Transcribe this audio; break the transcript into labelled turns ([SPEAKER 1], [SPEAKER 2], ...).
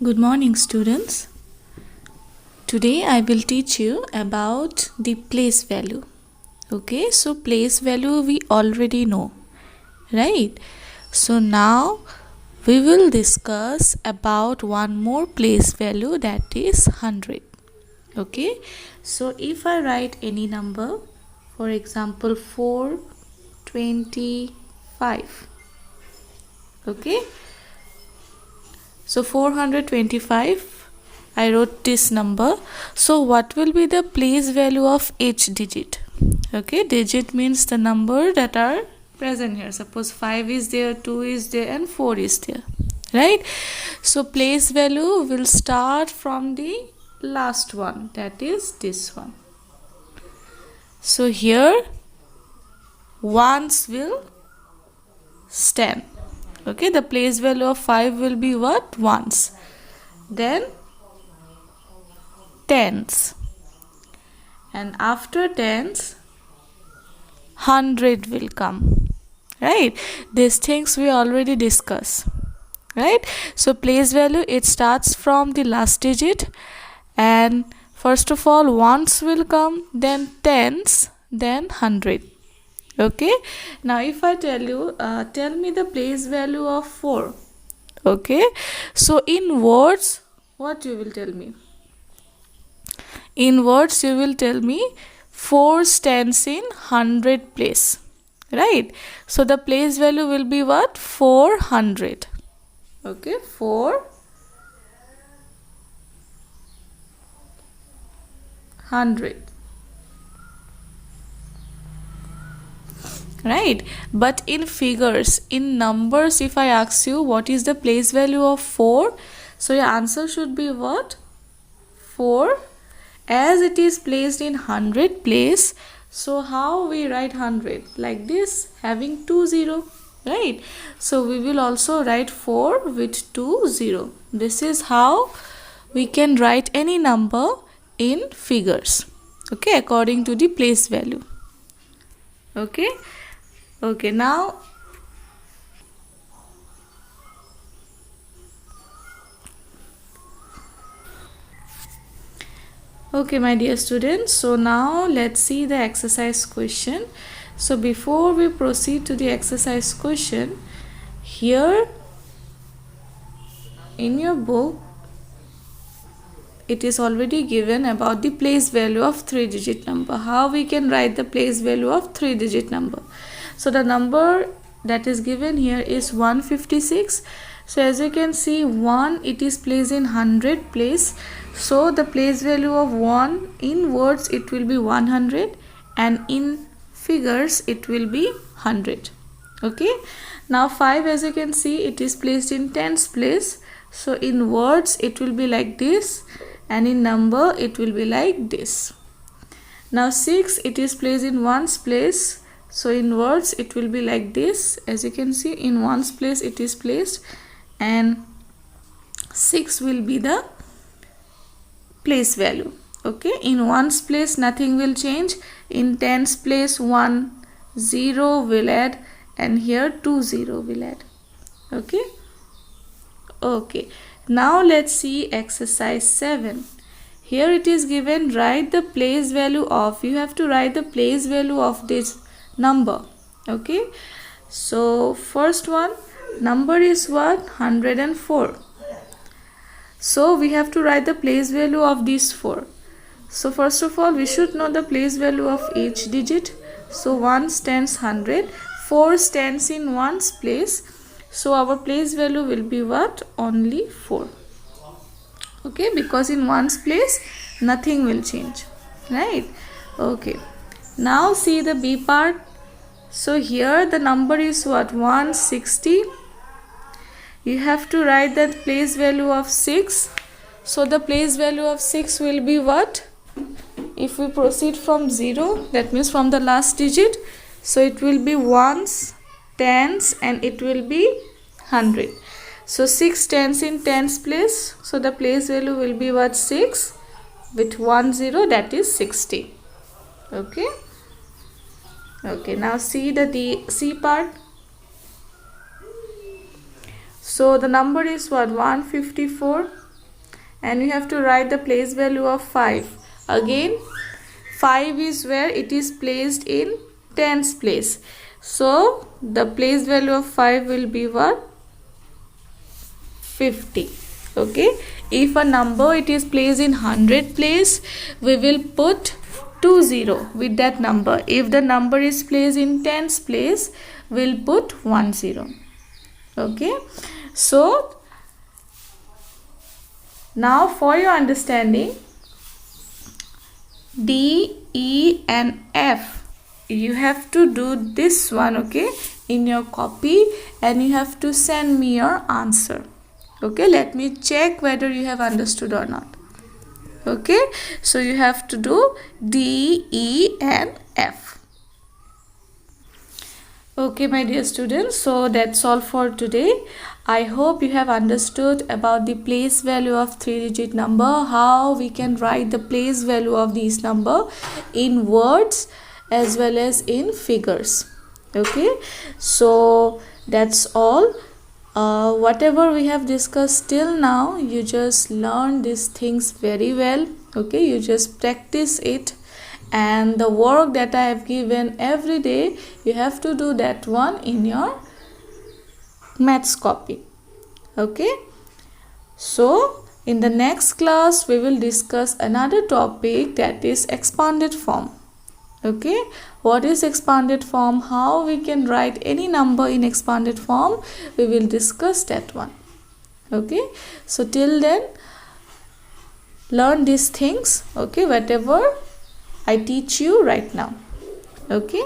[SPEAKER 1] Good morning, students. Today I will teach you about the place value. Okay, so place value we already know, right? So now we will discuss about one more place value, that is 100. Okay, so if I write any number, for example 425, okay, so 425, I wrote this number. So what will be the place value of each digit? Okay, digit means the number that are present here. Suppose 5 is there, 2 is there, and 4 is there, right? So place value will start from the last one, that is this one. So here ones will stand. Okay, the place value of 5 will be what? Ones. Then tens, and after tens 100 will come, right? These things we already discussed, right? So place value, it starts from the last digit, and first of all ones will come, then tens, then 100. Okay, now if I tell you tell me the place value of 4, okay, so in words what you will tell me? In words you will tell me 4 stands in 100 place, right? So the place value will be what? 400. Okay, 400, right? But in figures, in numbers, if I ask you what is the place value of 4, so your answer should be what? 4. As it is placed in 100 place, so how we write 100? Like this, having 2 0, right? So we will also write 4 with 2 0. This is how we can write any number in figures, okay, according to the place value. Okay, now okay, my dear students, so now let's see the exercise question. So before we proceed to the exercise question, here in your book it is already given about the place value of 3-digit number. How we can write the place value of 3-digit number? So the number that is given here is 156. So as you can see, 1, it is placed in 100 place. So the place value of 1 in words it will be 100, and in figures it will be 100. Okay, now 5, as you can see, it is placed in tens place. So in words it will be like this, and in number it will be like this. Now 6, it is placed in ones place. So in words it will be like this. As you can see, in ones place it is placed, and 6 will be the place value. Okay, in ones place nothing will change. In tens place 1 0 will add, and here 2 0 will add. Okay, now let's see exercise 7. Here it is given, write the place value of, you have to write the place value of this number. Okay, so first one, number is what? 104. So we have to write the place value of these 4. So first of all we should know the place value of each digit. So 1 stands 100, 4 stands in ones place. So our place value will be what? Only 4. Okay, because in ones place nothing will change, right? Okay, now see the B part. So here the number is what? 160. You have to write the place value of 6. So the place value of 6 will be what? If we proceed from 0, that means from the last digit, so it will be ones, tens, and it will be 100. So 6 stands in tens place, so the place value will be what? 6 with 1 0, that is 60. Okay, now see the C part. So the number is what? 154. and you have to write the place value of 5. Again 5 is where it is placed in tens place, so the place value of 5 will be what? 50. Okay, if a number it is placed in 100 place, we will put 20 with that number. If the number is placed in tens place, we'll put 10. Okay, so now for your understanding, D, E and F, you have to do this one, okay, in your copy, and you have to send me your answer. Okay, let me check whether you have understood or not. Okay, so you have to do D, E and F. Okay, my dear students, so that's all for today. I hope you have understood about the place value of 3-digit number, how we can write the place value of these number in words as well as in figures. Okay, so that's all. Whatever we have discussed till now, you just learn these things very well. Okay, you just practice it, and the work that I have given every day, you have to do that one in your maths copy. Okay, so in the next class we will discuss another topic, that is expanded form. Okay, what is expanded form, how we can write any number in expanded form, we will discuss that one. Okay, so till then learn these things, okay, whatever I teach you right now. Okay.